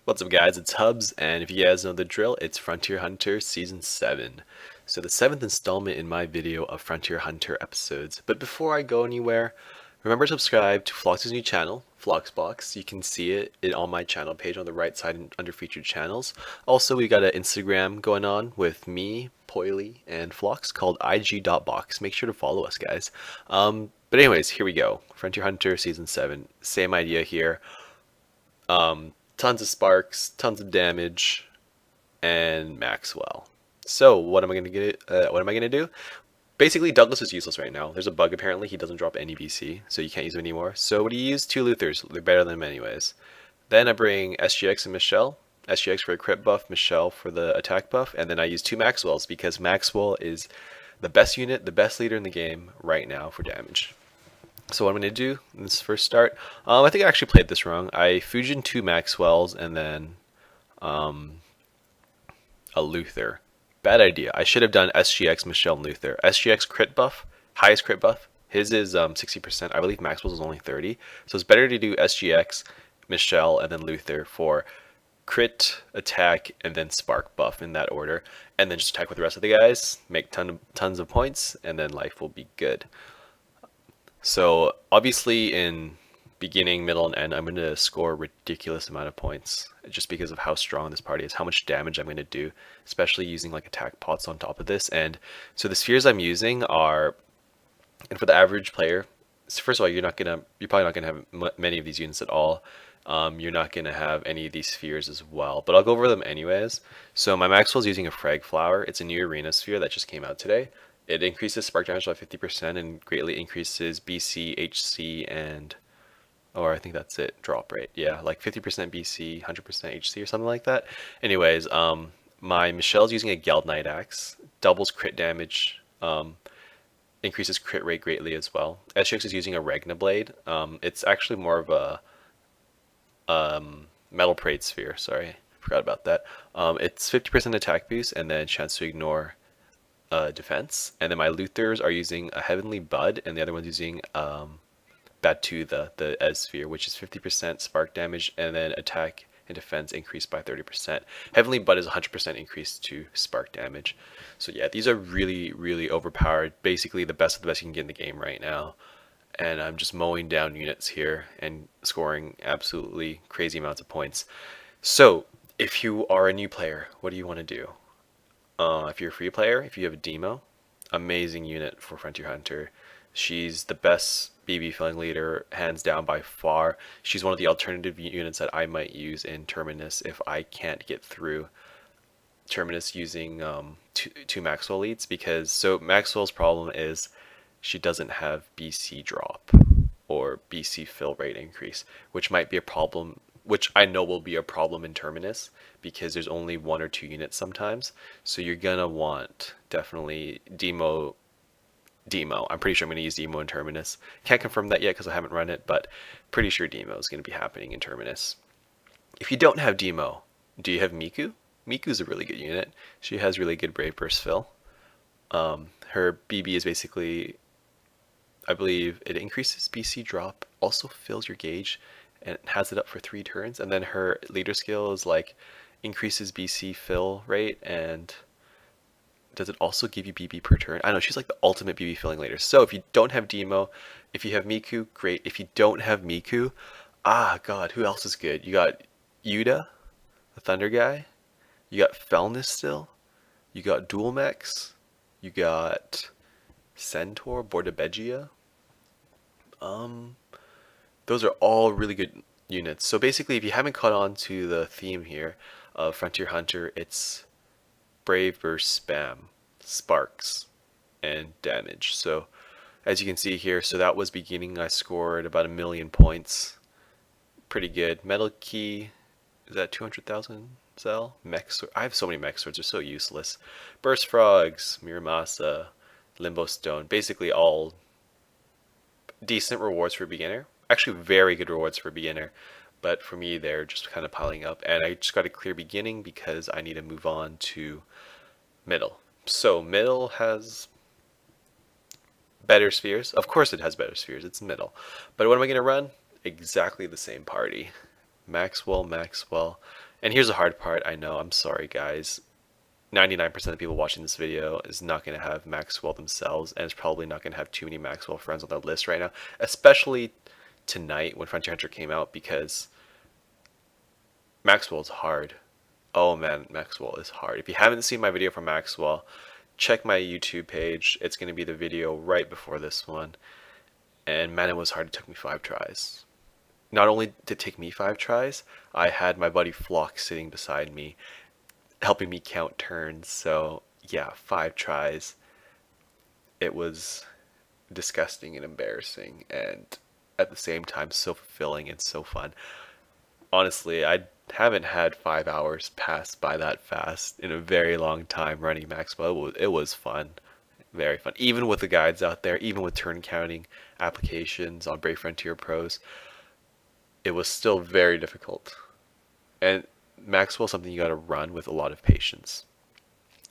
What's up guys, it's Hubs, and if you guys know the drill, it's Frontier Hunter Season 7. So the 7th installment in my video of Frontier Hunter episodes. But before I go anywhere, remember to subscribe to Flox's new channel, Floxbox. You can see it on my channel page on the right side under featured channels. Also, we got an Instagram going on with me, Poily, and Flox called ig.box. Make sure to follow us, guys. But anyways, here we go. Frontier Hunter Season 7. Same idea here. Tons of sparks, tons of damage, and Maxwell. So what am I gonna get? What am I gonna do? Basically, Douglas is useless right now. There's a bug apparently. He doesn't drop any BC, so you can't use him anymore. So what do you use? 2 Luthers. They're better than him anyways. Then I bring SGX and Michelle. SGX for the crit buff, Michelle for the attack buff, and then I use 2 Maxwells because Maxwell is the best unit, the best leader in the game right now for damage. So what I'm going to do in this first start, I think I actually played this wrong. I Fujin 2 Maxwells and then a Luther. Bad idea. I should have done SGX, Michelle, and Luther. SGX crit buff, highest crit buff. His is 60%. I believe Maxwell's is only 30. So it's better to do SGX, Michelle, and then Luther for crit, attack, and then spark buff in that order. And then just attack with the rest of the guys, make tons of points, and then life will be good. So obviously in beginning, middle, and end, I'm going to score a ridiculous amount of points just because of how strong this party is, how much damage I'm going to do, especially using like attack pots on top of this. And so the spheres I'm using are, and for the average player, first of all, you're probably not gonna have many of these units at all. You're not gonna have any of these spheres as well, but I'll go over them anyways. So my Maxwell's using a frag flower. It's a new arena sphere that just came out today. It increases spark damage by 50% and greatly increases BC, HC, and, or I think that's it, drop rate. Yeah, like 50% BC, 100% HC or something like that. Anyways, my Michelle's using a Geld Knight Axe, doubles crit damage, increases crit rate greatly as well. SGX is using a Regna Blade. It's actually more of a Metal Parade Sphere, sorry, forgot about that. It's 50% attack boost and then chance to ignore defense, and then my Luthers are using a Heavenly Bud, and the other one's using Batu, the Ez Sphere, which is 50% spark damage, and then attack and defense increased by 30%. Heavenly Bud is 100% increase to spark damage. So yeah, these are really overpowered. Basically the best of the best you can get in the game right now. And I'm just mowing down units here and scoring absolutely crazy amounts of points. So if you are a new player, what do you want to do? If you're a free player, if you have a demo, amazing unit for Frontier Hunter. She's the best BB filling leader, hands down by far. She's one of the alternative units that I might use in Terminus if I can't get through Terminus using two Maxwell leads, because so Maxwell's problem is she doesn't have BC drop or BC fill rate increase, which might be a problem, which I know will be a problem in Terminus because there's only 1 or 2 units sometimes. So you're gonna want definitely Demo. I'm pretty sure I'm gonna use Demo in Terminus. Can't confirm that yet because I haven't run it, but pretty sure Demo is gonna be happening in Terminus. If you don't have Demo, do you have Miku? Miku's a really good unit. She has really good Brave Burst fill. Her BB is basically, I believe it increases BC drop, also fills your gauge, and has it up for 3 turns. And then her leader skill is like increases BC fill rate, and does it also give you BB per turn? I don't know, she's like the ultimate BB filling leader. So if you don't have Demo, if you have Miku, great. If you don't have Miku, god, who else is good? You got Yuda, the Thunder guy. You got Felness still. You got Dual Mechs. You got Centaur, Bordebegia. Those are all really good units. So basically, if you haven't caught on to the theme here of Frontier Hunter, it's Brave Burst Spam, Sparks, and damage. So as you can see here, so that was beginning. I scored about 1,000,000 points. Pretty good. Metal Key, is that 200,000 cell? Mech Sword. I have so many Mech Swords, they're so useless. Burst Frogs, Miramasa, Limbo Stone, basically all decent rewards for a beginner. Actually very good rewards for a beginner, but for me they're just kind of piling up, and I just got to clear beginning because I need to move on to middle. So middle has better spheres. Of course it has better spheres, it's middle. But what am I going to run? Exactly the same party. Maxwell, And here's the hard part, I know, I'm sorry guys. 99% of people watching this video is not going to have Maxwell themselves, and is probably not going to have too many Maxwell friends on their list right now, especially tonight when Frontier Hunter came out, because Maxwell is hard. Oh man, Maxwell is hard. If you haven't seen my video for Maxwell, check my YouTube page. It's going to be the video right before this one. And man, it was hard. It took me 5 tries. Not only did it take me 5 tries, I had my buddy Flock sitting beside me, helping me count turns. So yeah, 5 tries. It was disgusting and embarrassing, and at the same time so fulfilling and so fun. Honestly, I haven't had 5 hours pass by that fast in a very long time running Maxwell. It was fun, very fun. Even with the guides out there, even with turn counting applications on Brave Frontier Pros, it was still very difficult. And Maxwell is something you gotta run with a lot of patience.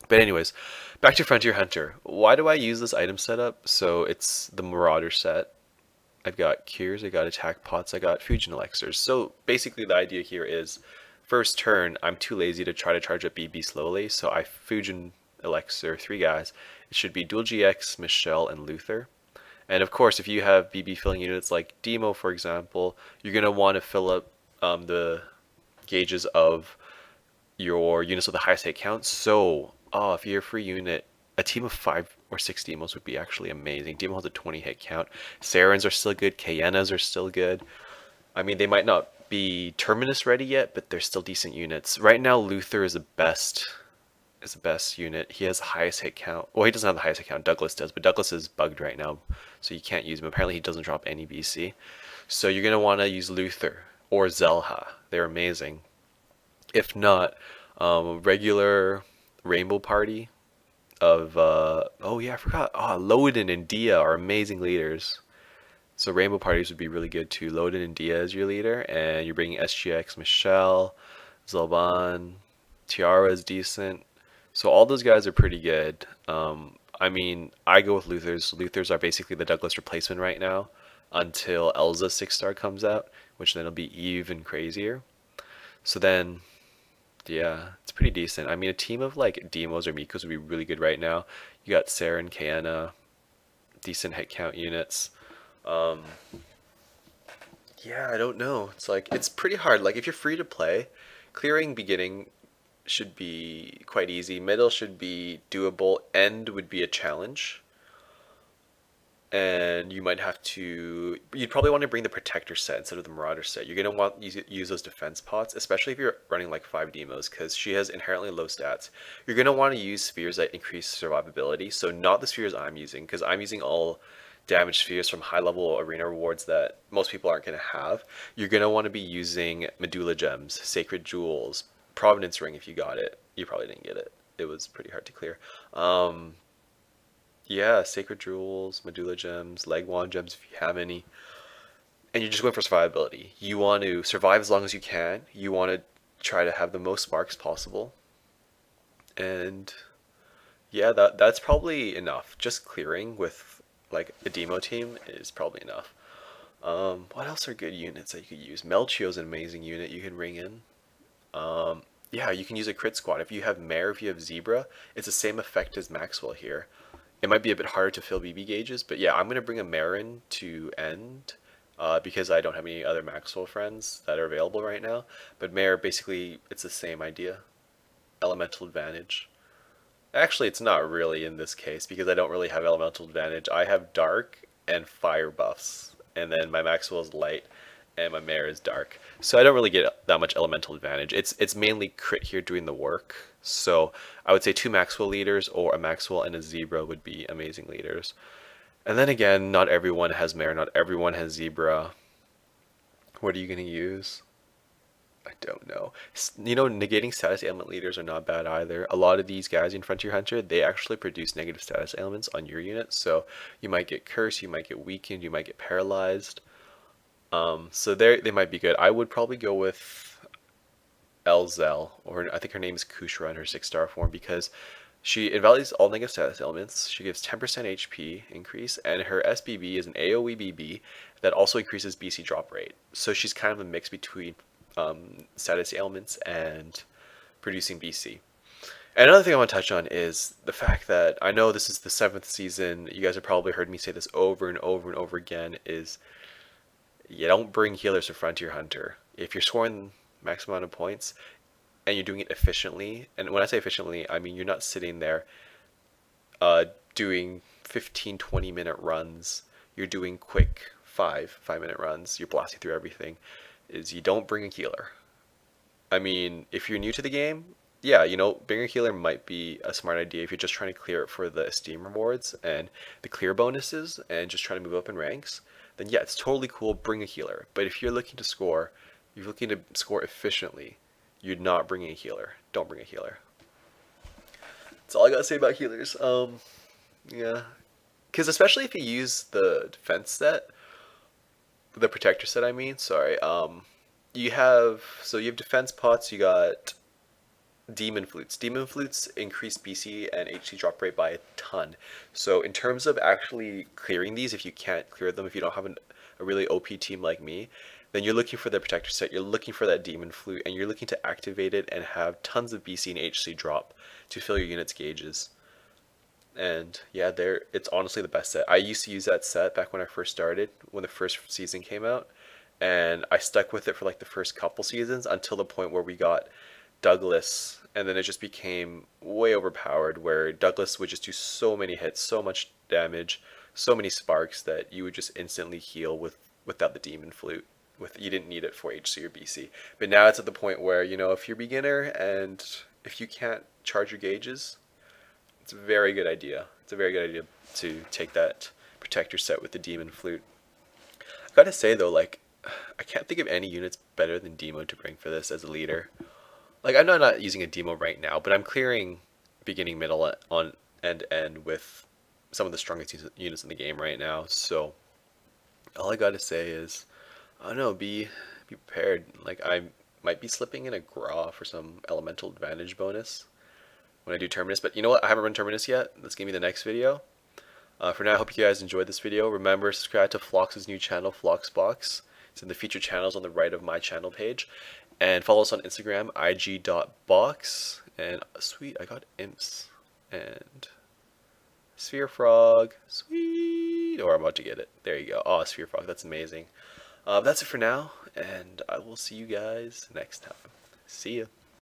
But anyways, back to Frontier Hunter. Why do I use this item setup? So it's the Marauder set. I've got cures, I got attack pots, I got Fusion elixirs. So basically the idea here is, first turn, I'm too lazy to try to charge up BB slowly, so I Fusion elixir 3 guys. It should be Dual GX, Michelle, and Luther. And of course, if you have BB filling units like Demo, for example, you're going to want to fill up the gauges of your units with the highest hit count. So, if you're a free unit, a team of 5 or 6 demos would be actually amazing. Demo has a 20 hit count. Sarens are still good. Kayenas are still good. I mean, they might not be Terminus ready yet, but they're still decent units. Right now, Luther is the best unit. He has the highest hit count. Well, he doesn't have the highest hit count. Douglas does, but Douglas is bugged right now, so you can't use him. Apparently, he doesn't drop any BC. So you're going to want to use Luther or Zelha. They're amazing. If not, regular Rainbow Party of oh yeah, I forgot. Loden and Dia are amazing leaders. So Rainbow Parties would be really good too. Loden and Dia as your leader, and you're bringing SGX, Michelle, Zalban, Tiara is decent. So all those guys are pretty good. I mean, I go with Luthers. Luthers are basically the Douglas replacement right now until Elza 6-star comes out, which then it'll be even crazier. So then, yeah, it's pretty decent. I mean, a team of like Demos or Mikos would be really good right now. You got Sarah and Kaena, decent hit count units. Yeah, I don't know. It's like, it's pretty hard. Like, if you're free to play, clearing beginning should be quite easy. Middle should be doable. End would be a challenge. And you might have to, you'd probably want to bring the Protector set instead of the Marauder set. You're going to want to use those defense pots, especially if you're running like 5 demos, because she has inherently low stats. You're going to want to use spheres that increase survivability. So not the spheres I'm using, because I'm using all damage spheres from high level arena rewards that most people aren't going to have. You're going to want to be using Medulla Gems, Sacred Jewels, Providence Ring if you got it. You probably didn't get it. It was pretty hard to clear. Yeah, Sacred Jewels, Medulla Gems, Leg Wand Gems if you have any. And you're just going for survivability. You want to survive as long as you can. You want to try to have the most sparks possible. And yeah, that's probably enough. Just clearing with like a demo team is probably enough. What else are good units that you could use? Melchio's an amazing unit you can bring in. Yeah, you can use a crit squad. If you have Mare, if you have Zebra, it's the same effect as Maxwell here. It might be a bit harder to fill BB gauges, but yeah, I'm going to bring a Mare in to end because I don't have any other Maxwell friends that are available right now. But Mare, basically, it's the same idea. Elemental advantage. Actually, it's not really in this case because I don't really have elemental advantage. I have dark and fire buffs, and then my Maxwell is light, and my Mare is dark. So I don't really get that much elemental advantage. It's mainly crit here doing the work. So I would say 2 Maxwell leaders or a Maxwell and a Zebra would be amazing leaders. And then again, not everyone has Mare, not everyone has Zebra. What are you going to use? I don't know. You know, negating status ailment leaders are not bad either. A lot of these guys in Frontier Hunter, they actually produce negative status ailments on your unit. So you might get cursed, you might get weakened, you might get paralyzed. So they might be good. I would probably go with Elzel, or I think her name is Kushra in her 6-star form, because she invalidates all negative status elements. She gives 10% HP increase, and her SBB is an AoE BB that also increases BC drop rate. So she's kind of a mix between status ailments and producing BC. And another thing I want to touch on is the fact that I know this is the 7th season. You guys have probably heard me say this over and over and over again, is you don't bring healers to Frontier Hunter. If you're scoring max amount of points and you're doing it efficiently, and when I say efficiently, I mean you're not sitting there doing 15, 20-minute runs. You're doing quick 5-minute runs. You're blasting through everything. Is you don't bring a healer. I mean, if you're new to the game, yeah, bringing a healer might be a smart idea if you're just trying to clear it for the Esteem rewards and the clear bonuses and just trying to move up in ranks, then yeah, it's totally cool, bring a healer. But if you're looking to score, efficiently, you're not bringing a healer. Don't bring a healer. That's all I gotta say about healers. Yeah. Because especially if you use the defense set, the protector set, I mean, sorry, you have defense pots, you got demon flutes. Demon flutes increase BC and HC drop rate by a ton. So in terms of actually clearing these, if you can't clear them, if you don't have a really OP team like me, then you're looking for the protector set, you're looking for that demon flute, and you're looking to activate it and have tons of BC and HC drop to fill your unit's gauges. And yeah, it's honestly the best set. I used to use that set back when I first started, when the first season came out, and I stuck with it for like the first couple seasons until the point where we got Douglas, and then it just became way overpowered, where Douglas would just do so many hits, so much damage, so many sparks that you would just instantly heal without the demon flute. You didn't need it for HC or BC. But now it's at the point where, if you're a beginner and if you can't charge your gauges, it's a very good idea. It's a very good idea to take that protector set with the demon flute. I gotta say though, like, I can't think of any units better than Demo to bring for this as a leader. Like, I'm not using a Demo right now, but I'm clearing beginning, middle, on and end with some of the strongest units in the game right now. So all I gotta say is, I don't know, be prepared. Like, I might be slipping in a Graw for some elemental advantage bonus when I do Terminus, but you know what? I haven't run Terminus yet. That's gonna be the next video. For now, I hope you guys enjoyed this video. Remember, subscribe to Flox's new channel, Floxbox. It's in the featured channels on the right of my channel page. And follow us on Instagram, ig.box. And sweet, I got imps. And Sphere Frog. Sweet. Or I'm about to get it. There you go. Oh, Sphere Frog. That's amazing. That's it for now. And I will see you guys next time. See ya.